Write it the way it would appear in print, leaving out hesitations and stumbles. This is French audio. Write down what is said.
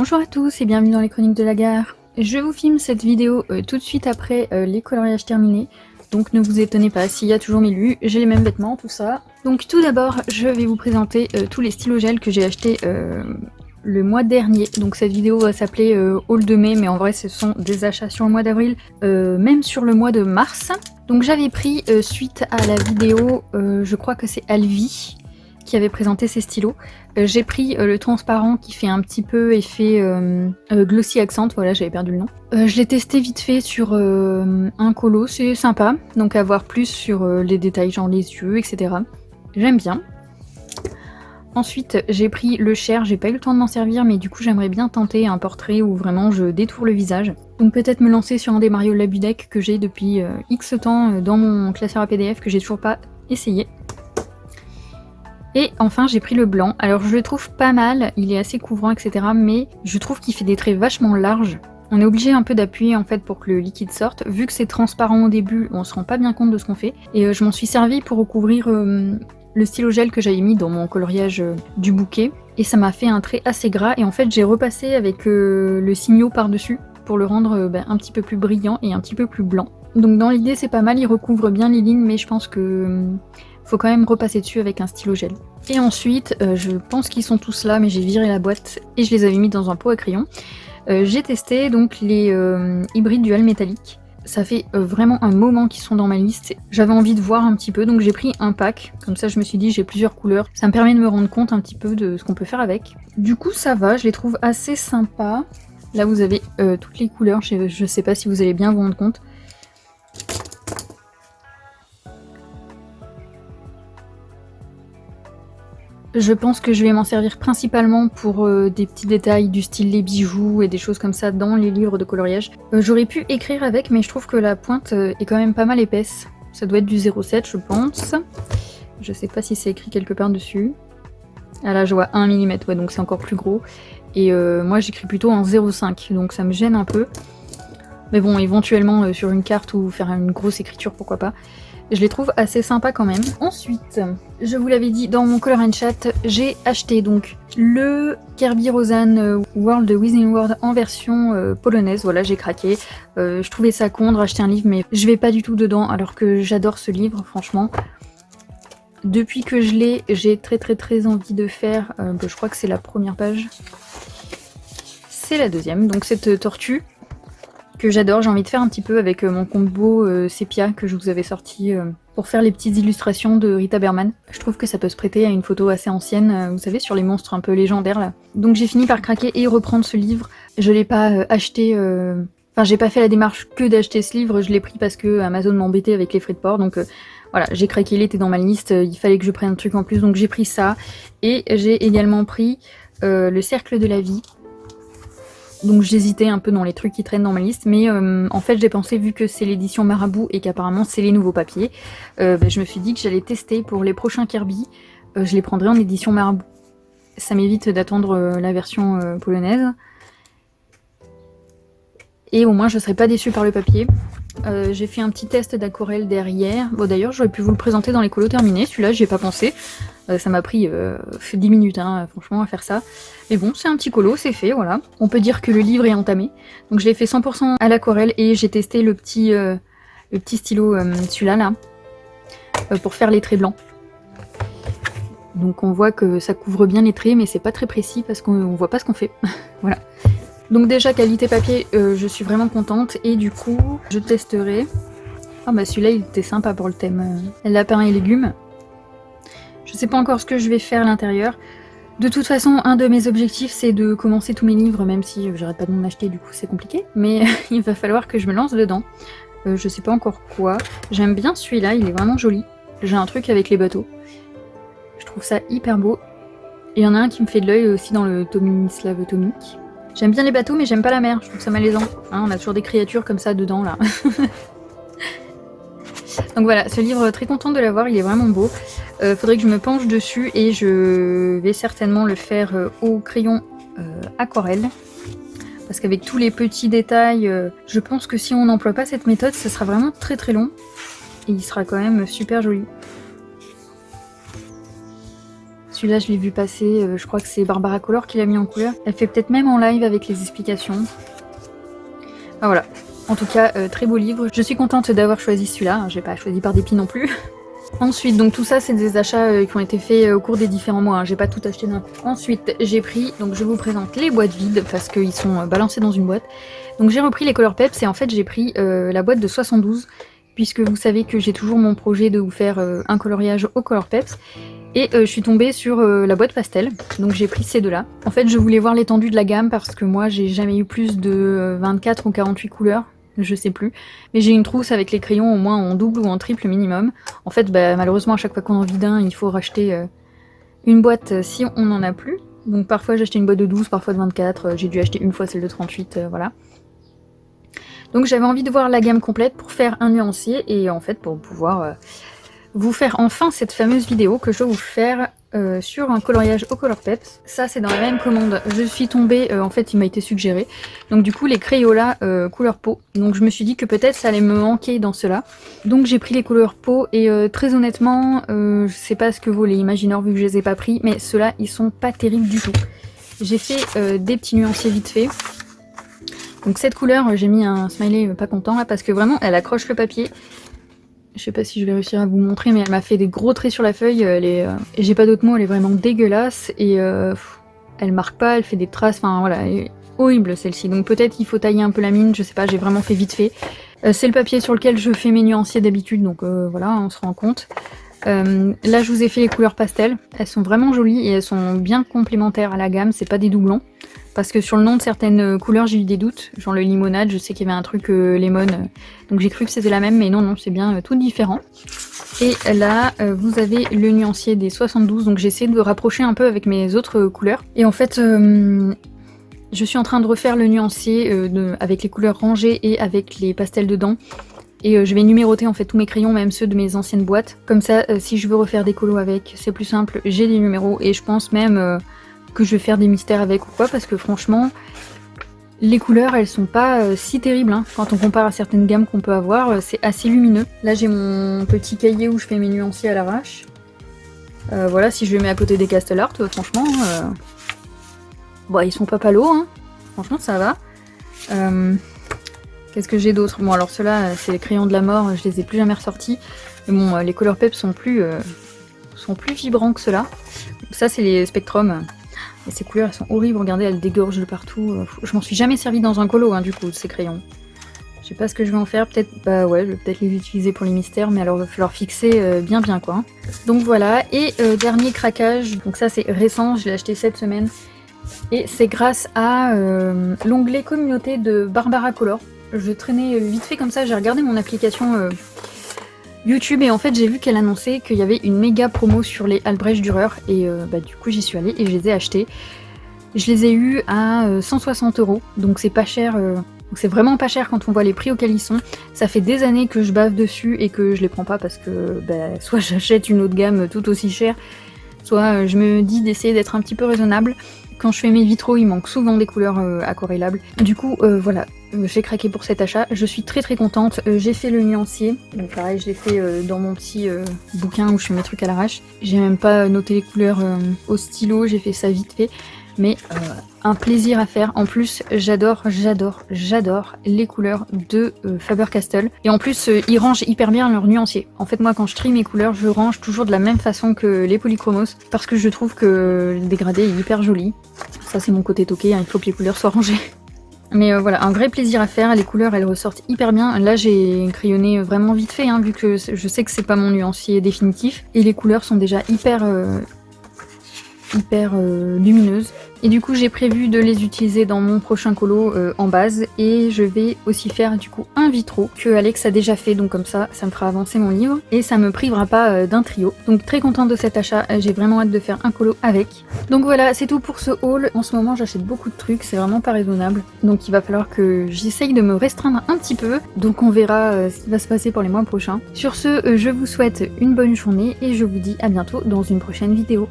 Bonjour à tous et bienvenue dans les chroniques de la gare. Je vous filme cette vidéo tout de suite après les coloriages terminés. Donc ne vous étonnez pas s'il y a toujours mes lus, j'ai les mêmes vêtements, tout ça. Donc tout d'abord, je vais vous présenter tous les stylos gel que j'ai achetés le mois dernier. Donc cette vidéo va s'appeler haul de mai, mais en vrai ce sont des achats sur le mois d'avril, même sur le mois de mars. Donc j'avais pris suite à la vidéo, je crois que c'est Alvi qui avait présenté ses stylos. J'ai pris le transparent qui fait un petit peu effet glossy accent, voilà j'avais perdu le nom. Je l'ai testé vite fait sur un colo, c'est sympa, donc à voir plus sur les détails genre les yeux, etc. J'aime bien. Ensuite j'ai pris le Cher, j'ai pas eu le temps de m'en servir mais du coup j'aimerais bien tenter un portrait où vraiment je détourne le visage. Donc peut-être me lancer sur un des Mario Labudek que j'ai depuis X temps dans mon classeur à PDF que j'ai toujours pas essayé. Et enfin j'ai pris le blanc, alors je le trouve pas mal, il est assez couvrant etc. mais je trouve qu'il fait des traits vachement larges. On est obligé un peu d'appuyer en fait pour que le liquide sorte. Vu que c'est transparent au début, on se rend pas bien compte de ce qu'on fait. Et je m'en suis servi pour recouvrir le stylo gel que j'avais mis dans mon coloriage du bouquet. Et ça m'a fait un trait assez gras et en fait j'ai repassé avec le signaux par-dessus pour le rendre un petit peu plus brillant et un petit peu plus blanc. Donc dans l'idée c'est pas mal, il recouvre bien les lignes mais je pense que faut quand même repasser dessus avec un stylo gel. Et ensuite, je pense qu'ils sont tous là, mais j'ai viré la boîte et je les avais mis dans un pot à crayon. J'ai testé donc les hybrides dual métallique. Ça fait vraiment un moment qu'ils sont dans ma liste. J'avais envie de voir un petit peu, donc j'ai pris un pack. Comme ça, je me suis dit, j'ai plusieurs couleurs. Ça me permet de me rendre compte un petit peu de ce qu'on peut faire avec. Du coup, ça va, je les trouve assez sympas. Là, vous avez toutes les couleurs. Je sais pas si vous allez bien vous rendre compte. Je pense que je vais m'en servir principalement pour des petits détails du style les bijoux et des choses comme ça dans les livres de coloriage. J'aurais pu écrire avec, mais je trouve que la pointe est quand même pas mal épaisse. Ça doit être du 0,7 je pense. Je sais pas si c'est écrit quelque part dessus. Ah là je vois 1 mm, ouais, donc c'est encore plus gros. Et moi j'écris plutôt en 0,5, donc ça me gêne un peu. Mais bon, éventuellement sur une carte ou faire une grosse écriture, pourquoi pas. Je les trouve assez sympas quand même. Ensuite, je vous l'avais dit dans mon Color and Chat, j'ai acheté donc le Kerby Rosanne World Within World en version polonaise. Voilà, j'ai craqué. Je trouvais ça con de racheter un livre, mais je vais pas du tout dedans alors que j'adore ce livre, franchement. Depuis que je l'ai, j'ai très envie de faire, je crois que c'est la première page. C'est la deuxième, donc cette tortue que j'adore, j'ai envie de faire un petit peu avec mon combo sépia que je vous avais sorti pour faire les petites illustrations de Rita Berman. Je trouve que ça peut se prêter à une photo assez ancienne, vous savez, sur les monstres un peu légendaires là. Donc j'ai fini par craquer et reprendre ce livre. Je l'ai pas acheté, enfin j'ai pas fait la démarche que d'acheter ce livre, je l'ai pris parce que Amazon m'embêtait avec les frais de port, donc voilà, j'ai craqué, il était dans ma liste, il fallait que je prenne un truc en plus, donc j'ai pris ça. Et j'ai également pris le Cercle de la vie. Donc j'hésitais un peu dans les trucs qui traînent dans ma liste, mais en fait j'ai pensé, vu que c'est l'édition Marabout et qu'apparemment c'est les nouveaux papiers, je me suis dit que j'allais tester pour les prochains Kerby, je les prendrai en édition Marabout. Ça m'évite d'attendre la version polonaise. Et au moins je serai pas déçue par le papier. J'ai fait un petit test d'aquarelle derrière. Bon d'ailleurs j'aurais pu vous le présenter dans les colos terminés, celui-là j'y ai pas pensé. Ça m'a pris 10 minutes hein, franchement à faire ça. Mais bon c'est un petit colo, c'est fait, voilà. On peut dire que le livre est entamé. Donc je l'ai fait 100% à l'aquarelle et j'ai testé le petit stylo, celui-là là, pour faire les traits blancs. Donc on voit que ça couvre bien les traits mais c'est pas très précis parce qu'on voit pas ce qu'on fait. Voilà. Donc déjà qualité papier, je suis vraiment contente et du coup je testerai. Ah bah celui-là il était sympa pour le thème lapin et légumes. Je sais pas encore ce que je vais faire à l'intérieur. De toute façon un de mes objectifs c'est de commencer tous mes livres, même si j'arrête pas de m'en acheter du coup c'est compliqué. Mais il va falloir que je me lance dedans. Je sais pas encore quoi. J'aime bien celui-là, il est vraiment joli. J'ai un truc avec les bateaux. Je trouve ça hyper beau. Et il y en a un qui me fait de l'œil aussi dans le Tomislav Tomic. J'aime bien les bateaux mais j'aime pas la mer, je trouve ça malaisant. Hein, on a toujours des créatures comme ça dedans là. Donc voilà, ce livre, très contente de l'avoir, il est vraiment beau. Faudrait que je me penche dessus et je vais certainement le faire au crayon aquarelle. Parce qu'avec tous les petits détails, je pense que si on n'emploie pas cette méthode, ça sera vraiment très long. Et il sera quand même super joli. Celui-là, je l'ai vu passer, je crois que c'est Barbara Color qui l'a mis en couleur. Elle fait peut-être même en live avec les explications. Ah voilà. En tout cas, très beau livre. Je suis contente d'avoir choisi celui-là. Hein. J'ai pas choisi par dépit non plus. Ensuite, donc tout ça, c'est des achats qui ont été faits au cours des différents mois. Hein. J'ai pas tout acheté d'un coup. Ensuite, j'ai pris, donc je vous présente les boîtes vides parce qu'ils sont balancés dans une boîte. Donc j'ai repris les Color Peps et en fait, j'ai pris la boîte de 72 puisque vous savez que j'ai toujours mon projet de vous faire un coloriage au Color Peps. Et je suis tombée sur la boîte pastel, donc j'ai pris ces deux-là. En fait, je voulais voir l'étendue de la gamme parce que moi, j'ai jamais eu plus de 24 ou 48 couleurs, je sais plus. Mais j'ai une trousse avec les crayons au moins en double ou en triple minimum. En fait, bah, malheureusement, à chaque fois qu'on en vide un, il faut racheter une boîte si on n'en a plus. Donc parfois, j'ai acheté une boîte de 12, parfois de 24. J'ai dû acheter une fois celle de 38, voilà. Donc j'avais envie de voir la gamme complète pour faire un nuancier et en fait, pour pouvoir... vous faire enfin cette fameuse vidéo que je vais vous faire sur un coloriage au Color Peps. Ça c'est dans la même commande, je suis tombée, en fait il m'a été suggéré, donc du coup les Crayola couleur peau, donc je me suis dit que peut-être ça allait me manquer dans cela. Donc j'ai pris les couleurs peau et très honnêtement, je sais pas ce que vaut les Imagineurs vu que je les ai pas pris, mais ceux-là ils sont pas terribles du tout. J'ai fait des petits nuanciers vite fait. Donc cette couleur, j'ai mis un smiley pas content là parce que vraiment elle accroche le papier. Je sais pas si je vais réussir à vous montrer, mais elle m'a fait des gros traits sur la feuille. J'ai pas d'autres mots, elle est vraiment dégueulasse. Et elle marque pas, elle fait des traces. Enfin voilà, elle est horrible celle-ci. Donc peut-être qu'il faut tailler un peu la mine, je sais pas, j'ai vraiment fait vite fait. C'est le papier sur lequel je fais mes nuanciers d'habitude, donc voilà, on se rend compte. Là je vous ai fait les couleurs pastel. Elles sont vraiment jolies et elles sont bien complémentaires à la gamme, c'est pas des doublons. Parce que sur le nom de certaines couleurs, j'ai eu des doutes. Genre le limonade, je sais qu'il y avait un truc lemon. Donc j'ai cru que c'était la même, mais non, non, c'est bien tout différent. Et là, vous avez le nuancier des 72. Donc j'ai essayé de rapprocher un peu avec mes autres couleurs. Et en fait, je suis en train de refaire le nuancier avec les couleurs rangées et avec les pastels dedans. Et je vais numéroter en fait tous mes crayons, même ceux de mes anciennes boîtes. Comme ça, si je veux refaire des colos avec, c'est plus simple. J'ai les numéros et je pense même... que je vais faire des mystères avec ou quoi, parce que franchement les couleurs elles sont pas si terribles hein. Quand on compare à certaines gammes qu'on peut avoir, c'est assez lumineux. Là j'ai mon petit cahier où je fais mes nuanciers à l'arrache. Voilà, si je le mets à côté des Castle Art, franchement bon, ils sont pas palos hein. Franchement ça va. Qu'est-ce que j'ai d'autre? Bon alors ceux-là c'est les crayons de la mort, je les ai plus jamais ressortis. Mais bon, les Color Peps sont plus vibrants que ceux-là. Ça c'est les Spectrum. Et ces couleurs elles sont horribles, regardez, elles dégorgent de partout. Je m'en suis jamais servi dans un colo hein, du coup, ces crayons. Je sais pas ce que je vais en faire, peut-être, bah ouais, je vais peut-être les utiliser pour les mystères, mais alors il va falloir fixer bien quoi. Donc voilà, et dernier craquage, donc ça c'est récent, je l'ai acheté cette semaine. Et c'est grâce à l'onglet communauté de Barbara Color. Je traînais vite fait comme ça, j'ai regardé mon application... YouTube et en fait j'ai vu qu'elle annonçait qu'il y avait une méga promo sur les Albrecht Dürer et bah, du coup j'y suis allée et je les ai achetés. Je les ai eus à 160 €, donc c'est pas cher, c'est vraiment pas cher quand on voit les prix auxquels ils sont. Ça fait des années que je bave dessus et que je les prends pas parce que bah, soit j'achète une autre gamme tout aussi chère, soit je me dis d'essayer d'être un petit peu raisonnable. Quand je fais mes vitraux, il manque souvent des couleurs aquarellables. Du coup, voilà, j'ai craqué pour cet achat. Je suis très contente. J'ai fait le nuancier. Donc pareil, je l'ai fait dans mon petit bouquin où je fais mes trucs à l'arrache. J'ai même pas noté les couleurs au stylo, j'ai fait ça vite fait. Mais un plaisir à faire. En plus, j'adore les couleurs de Faber-Castell. Et en plus, ils rangent hyper bien leurs nuanciers. En fait, moi, quand je trie mes couleurs, je range toujours de la même façon que les polychromos. Parce que je trouve que le dégradé est hyper joli. Ça, c'est mon côté toqué, hein, il faut que les couleurs soient rangées. Mais voilà, un vrai plaisir à faire. Les couleurs, elles ressortent hyper bien. Là, j'ai crayonné vraiment vite fait, hein, vu que je sais que c'est pas mon nuancier définitif. Et les couleurs sont déjà hyper lumineuses. Et du coup j'ai prévu de les utiliser dans mon prochain colo en base et je vais aussi faire du coup un vitro que Alex a déjà fait, donc comme ça me fera avancer mon livre et ça me privera pas d'un trio. Donc très contente de cet achat, j'ai vraiment hâte de faire un colo avec. Donc voilà, c'est tout pour ce haul. En ce moment j'achète beaucoup de trucs, c'est vraiment pas raisonnable, donc il va falloir que j'essaye de me restreindre un petit peu, donc on verra ce qui va se passer pour les mois prochains. Sur ce, je vous souhaite une bonne journée et je vous dis à bientôt dans une prochaine vidéo.